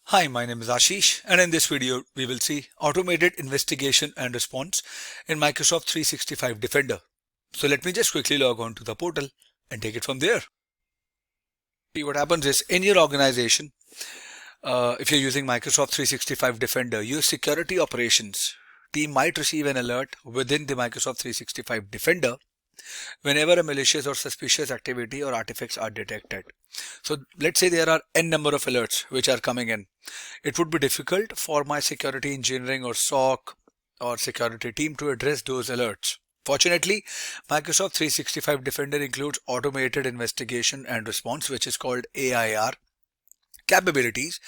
Hi, my name is Ashish, and in this video we will see automated investigation and response in Microsoft 365 Defender. So let me just quickly log on to the portal and take it from there. See, what happens is in your organization, if you're using Microsoft 365 Defender, your security operations team might receive an alert within the Microsoft 365 Defender whenever a malicious or suspicious activity or artifacts are detected. So let's say there are n number of alerts which are coming in. It would be difficult for my security engineering or SOC or security team to address those alerts. Fortunately, Microsoft 365 Defender includes automated investigation and response, which is called AIR, capabilities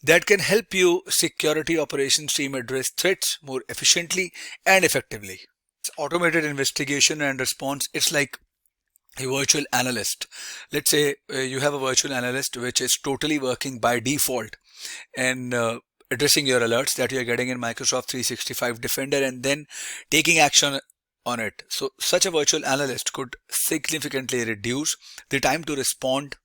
that can help you security operations team address threats more efficiently and effectively. Automated investigation and response, it's like a virtual analyst. Let's say you have a virtual analyst which is totally working by default and addressing your alerts that you're getting in Microsoft 365 Defender and then taking action on it. So such a virtual analyst could significantly reduce the time to respond,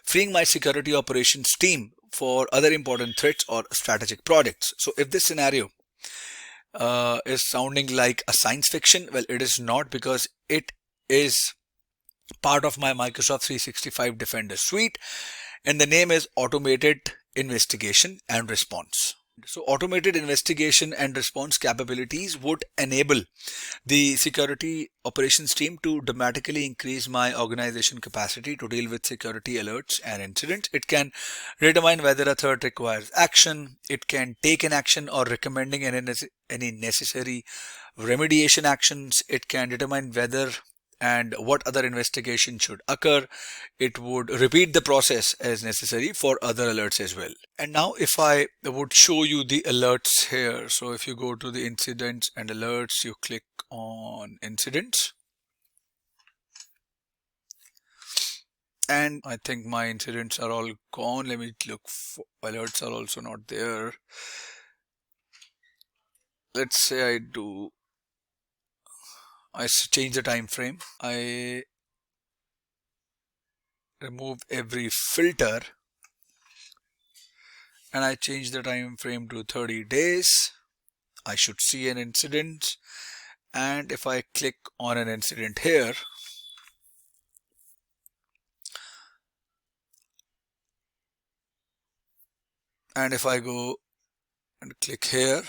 freeing my security operations team for other important threats or strategic projects. So if this scenario is sounding like a science fiction, well, it is not, because it is part of my Microsoft 365 Defender suite, and the name is Automated Investigation and Response. So automated investigation and response capabilities would enable the security operations team to dramatically increase my organization capacity to deal with security alerts and incidents. It can determine whether a threat requires action. It can take an action or recommending any necessary remediation actions. It can determine whether and what other investigation should occur. It would repeat the process as necessary for other alerts as well. And now if I would show you the alerts here, so if you go to the incidents and alerts, you click on incidents, and I think my incidents are all gone. Let me look for alerts are also not there. Let's say I change the time frame. I remove every filter and I change the time frame to 30 days. I should see an incident, and if I click on an incident here, and if I go and click here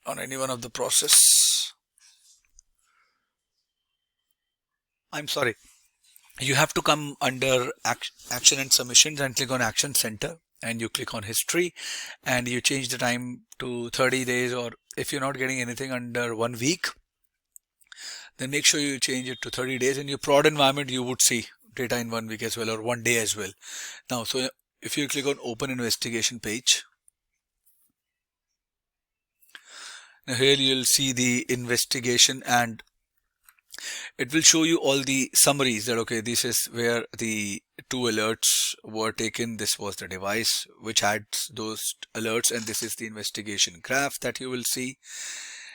on any one of the process, I'm sorry, you have to come under action and submissions and click on Action Center, and you click on history and you change the time to 30 days, or if you're not getting anything under 1 week, then make sure you change it to 30 days. In your prod environment, you would see data in 1 week as well, or 1 day as well. Now, so if you click on Open Investigation page, now here you'll see the investigation, and it will show you all the summaries that, okay, this is where the 2 alerts were taken. This was the device which had those alerts, and this is the investigation graph that you will see.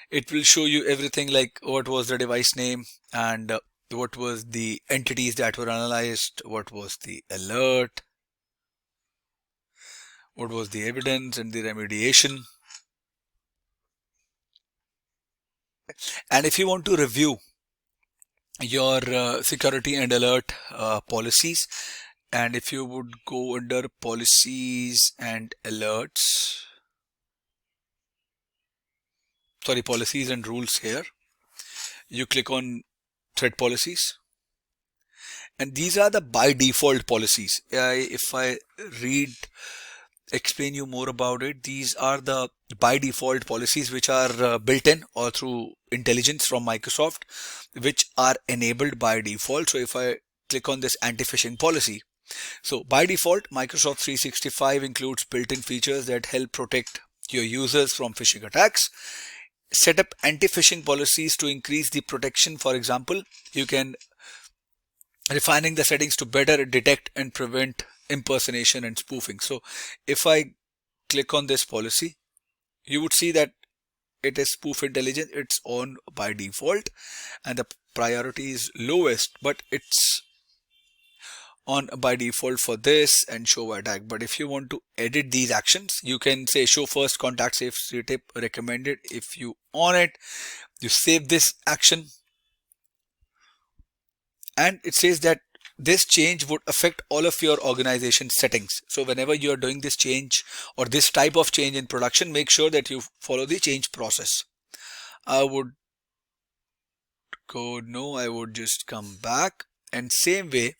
It will show you everything, like what was the device name and what was the entities that were analyzed, what was the alert, what was the evidence and the remediation. And if you want to review your security and alert policies, and if you would go under policies and alerts, sorry, policies and rules, here you click on threat policies, and these are the by default policies. If I explain you more about it, these are the by default policies which are built in or through intelligence from Microsoft, which are enabled by default. So if I click on this anti-phishing policy, so by default Microsoft 365 includes built-in features that help protect your users from phishing attacks. Set up anti-phishing policies to increase the protection. For example, you can refining the settings to better detect and prevent impersonation and spoofing. So if I click on this policy, you would see that it is spoof intelligence. It's on by default and the priority is lowest, but it's on by default for this and show attack. But if you want to edit these actions, you can say show first contact safety tip recommended. If you on it, you save this action, and it says that this change would affect all of your organization settings. So whenever you are doing this change or this type of change in production, make sure that you follow the change process. I would go no, I would just come back, and same way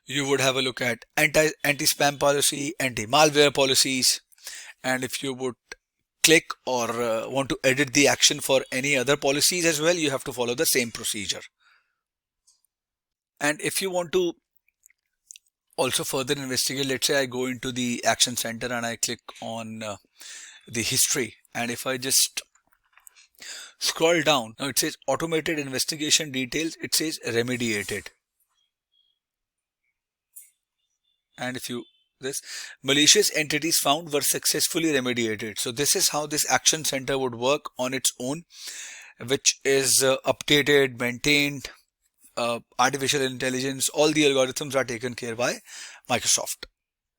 you would have a look at anti-spam policy, anti-malware policies, and if you would click or want to edit the action for any other policies as well, you have to follow the same procedure. And if you want to also further investigate, let's say I go into the action center and I click on the history, and if I just scroll down, now it says automated investigation details, it says remediated. And if you this malicious entities found were successfully remediated. So this is how this action center would work on its own, which is updated, maintained, artificial intelligence, all the algorithms are taken care by Microsoft.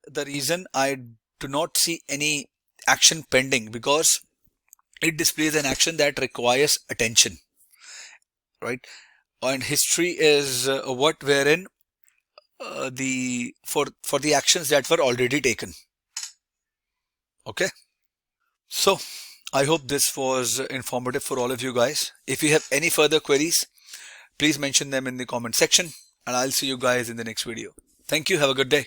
The reason I do not see any action pending, because it displays an action that requires attention, right? And history is what wherein for the actions that were already taken. Okay, so I hope this was informative for all of you guys. If you have any further queries, please mention them in the comment section, and I'll see you guys in the next video. Thank you. Have a good day.